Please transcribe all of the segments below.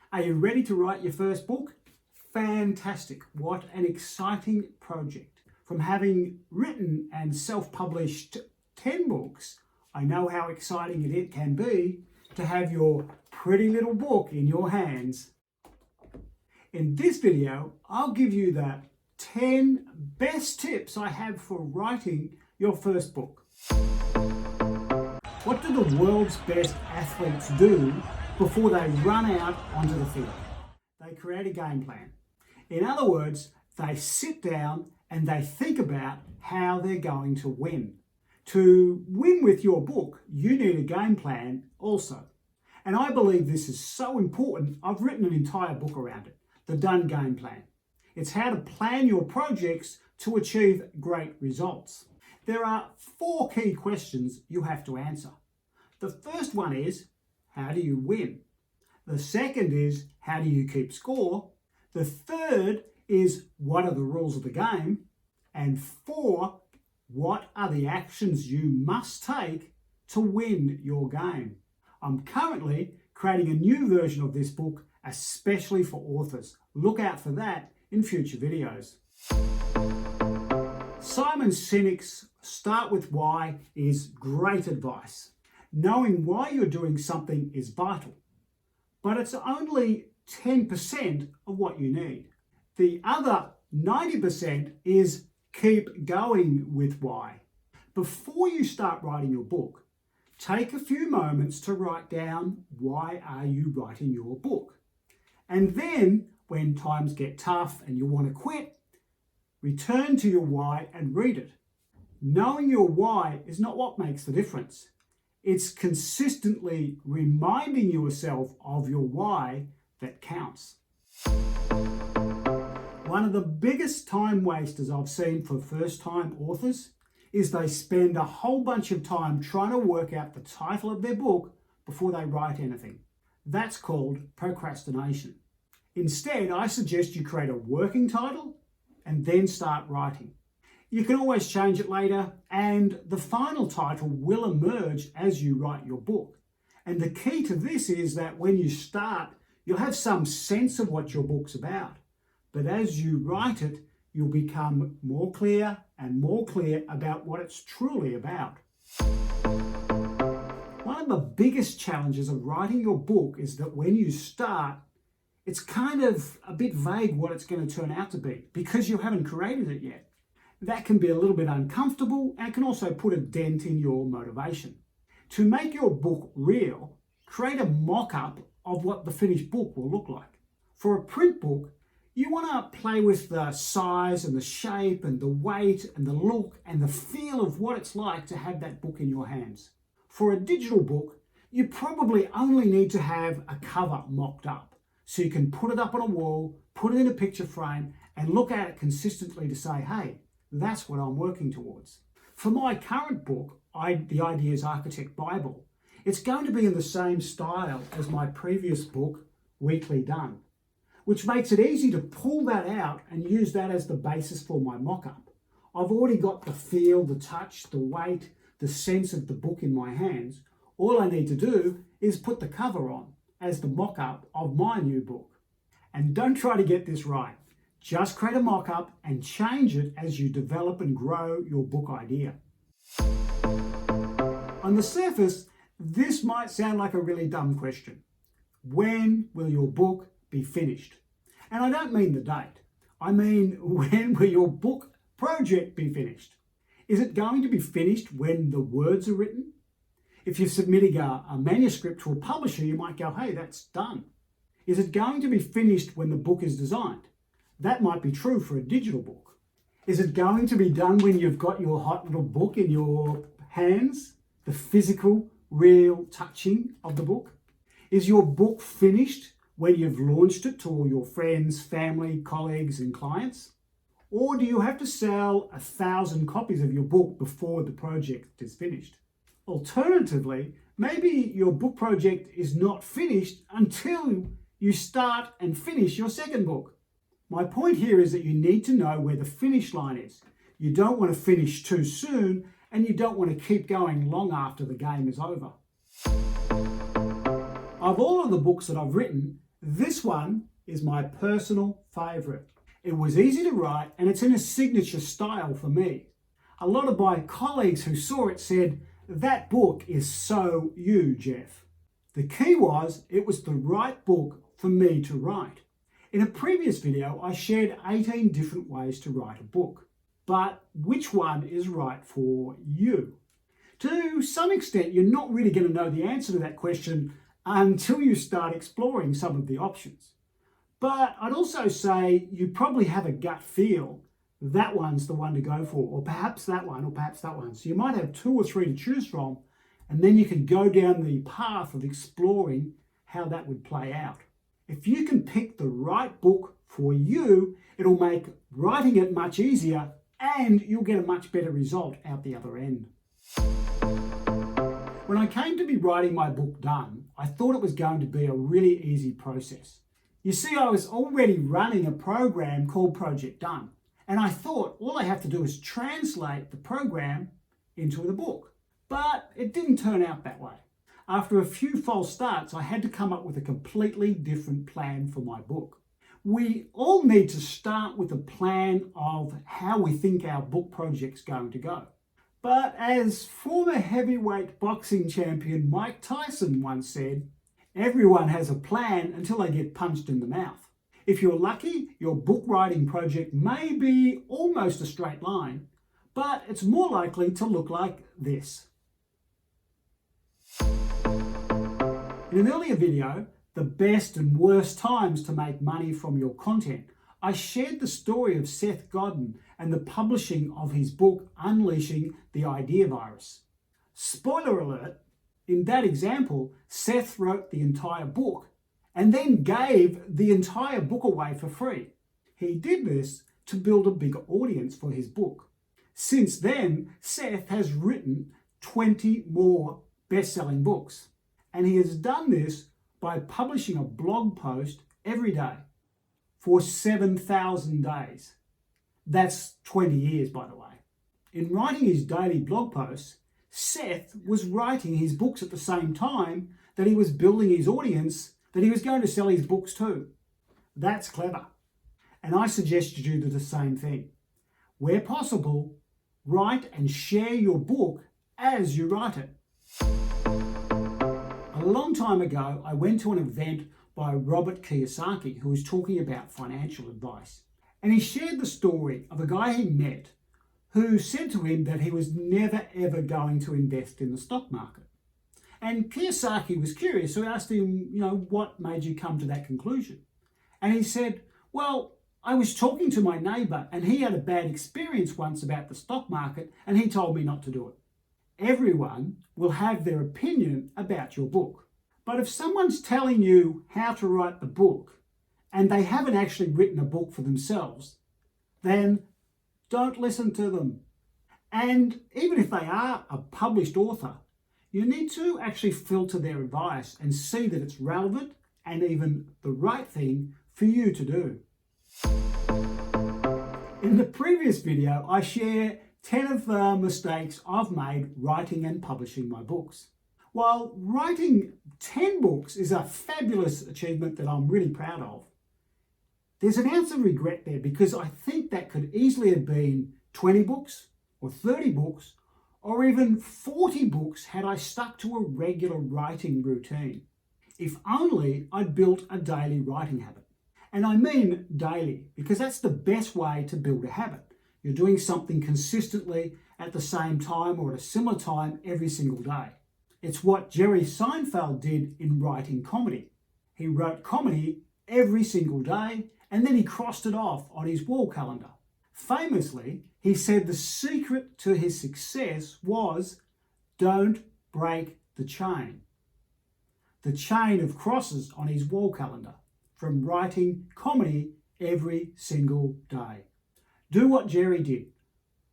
Are you ready to write your first book? Fantastic. What an exciting project. From having written and self-published 10 books, I know how exciting it can be to have your pretty little book in your hands. In this video, I'll give you the 10 best tips I have for writing your first book. What do the world's best athletes do before they run out onto the field? They create a game plan. In other words, they sit down and they think about how they're going to win. To win with your book, you need a game plan also. And I believe this is so important, I've written an entire book around it, the Done Game Plan. It's how to plan your projects to achieve great results. There are 4 key questions you have to answer. The first one is, how do you win? The second is, how do you keep score? The third is, what are the rules of the game? And 4, what are the actions you must take to win your game? I'm currently creating a new version of this book, especially for authors. Look out for that in future videos. Simon Sinek's Start With Why is great advice. Knowing why you're doing something is vital, but it's only 10% of what you need. The other 90% is keep going with why. Before you start writing your book, take a few moments to write down why are you writing your book. And then when times get tough and you want to quit, return to your why and read it. Knowing your why is not what makes the difference. It's consistently reminding yourself of your why that counts. One of the biggest time wasters I've seen for first-time authors is they spend a whole bunch of time trying to work out the title of their book before they write anything. That's called procrastination. Instead, I suggest you create a working title and then start writing. You can always change it later, and the final title will emerge as you write your book. And the key to this is that when you start, you'll have some sense of what your book's about. But as you write it, you'll become more clear and more clear about what it's truly about. One of the biggest challenges of writing your book is that when you start, it's kind of a bit vague what it's going to turn out to be because you haven't created it yet. That can be a little bit uncomfortable and can also put a dent in your motivation. To make your book real, create a mock-up of what the finished book will look like. For a print book, you want to play with the size and the shape and the weight and the look and the feel of what it's like to have that book in your hands. For a digital book, you probably only need to have a cover mocked up so you can put it up on a wall, put it in a picture frame and look at it consistently to say, hey, that's what I'm working towards. For my current book, The Ideas Architect Bible, it's going to be in the same style as my previous book, Weekly Done, which makes it easy to pull that out and use that as the basis for my mock-up. I've already got the feel, the touch, the weight, the sense of the book in my hands. All I need to do is put the cover on as the mock-up of my new book. And don't try to get this right. Just create a mock-up and change it as you develop and grow your book idea. On the surface, this might sound like a really dumb question. When will your book be finished? And I don't mean the date. I mean, when will your book project be finished? Is it going to be finished when the words are written? If you're submitting a manuscript to a publisher, you might go, hey, that's done. Is it going to be finished when the book is designed? That might be true for a digital book. Is it going to be done when you've got your hot little book in your hands? The physical, real touching of the book? Is your book finished when you've launched it to all your friends, family, colleagues and clients? Or do you have to sell 1,000 copies of your book before the project is finished? Alternatively, maybe your book project is not finished until you start and finish your second book. My point here is that you need to know where the finish line is. You don't want to finish too soon, and you don't want to keep going long after the game is over. Of all of the books that I've written, This one is my personal favourite. It was easy to write and it's in a signature style for me. A lot of my colleagues who saw it said, "That book is so you, Geoff." The key was it was the right book for me to write. In a previous video, I shared 18 different ways to write a book. But which one is right for you? To some extent, you're not really going to know the answer to that question until you start exploring some of the options. But I'd also say you probably have a gut feel that one's the one to go for, or perhaps that one, or perhaps that one. So you might have 2 or 3 to choose from, and then you can go down the path of exploring how that would play out. If you can pick the right book for you, it'll make writing it much easier and you'll get a much better result out the other end. When I came to be writing my book done, I thought it was going to be a really easy process. You see, I was already running a program called Project Done, and I thought all I have to do is translate the program into the book. But it didn't turn out that way. After a few false starts, I had to come up with a completely different plan for my book. We all need to start with a plan of how we think our book project's going to go. But as former heavyweight boxing champion Mike Tyson once said, everyone has a plan until they get punched in the mouth. If you're lucky, your book writing project may be almost a straight line, but it's more likely to look like this. In an earlier video, the best and worst times to make money from your content, I shared the story of Seth Godin and the publishing of his book, Unleashing the Idea Virus. Spoiler alert, in that example, Seth wrote the entire book and then gave the entire book away for free. He did this to build a bigger audience for his book. Since then, Seth has written 20 more best-selling books. And he has done this by publishing a blog post every day for 7,000 days. That's 20 years, by the way. In writing his daily blog posts, Seth was writing his books at the same time that he was building his audience that he was going to sell his books to. That's clever. And I suggest you do the same thing. Where possible, write and share your book as you write it. A long time ago, I went to an event by Robert Kiyosaki, who was talking about financial advice. And he shared the story of a guy he met who said to him that he was never ever going to invest in the stock market. And Kiyosaki was curious, so he asked him, what made you come to that conclusion? And he said, well, I was talking to my neighbour and he had a bad experience once about the stock market and he told me not to do it. Everyone will have their opinion about your book. But if someone's telling you how to write the book and they haven't actually written a book for themselves, then don't listen to them. And even if they are a published author, you need to actually filter their advice and see that it's relevant and even the right thing for you to do. In the previous video, I share 10 of the mistakes I've made writing and publishing my books. While writing 10 books is a fabulous achievement that I'm really proud of, there's an ounce of regret there because I think that could easily have been 20 books or 30 books or even 40 books had I stuck to a regular writing routine. If only I'd built a daily writing habit. And I mean daily because that's the best way to build a habit. You're doing something consistently at the same time or at a similar time every single day. It's what Jerry Seinfeld did in writing comedy. He wrote comedy every single day and then he crossed it off on his wall calendar. Famously, he said the secret to his success was don't break the chain. The chain of crosses on his wall calendar from writing comedy every single day. Do what Jerry did.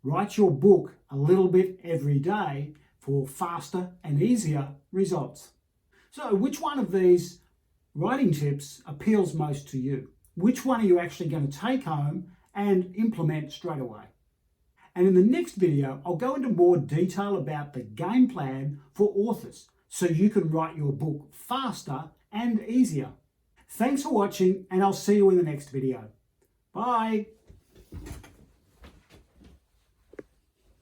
Write your book a little bit every day for faster and easier results. So which one of these writing tips appeals most to you? Which one are you actually going to take home and implement straight away? And in the next video, I'll go into more detail about the game plan for authors so you can write your book faster and easier. Thanks for watching, and I'll see you in the next video. Bye.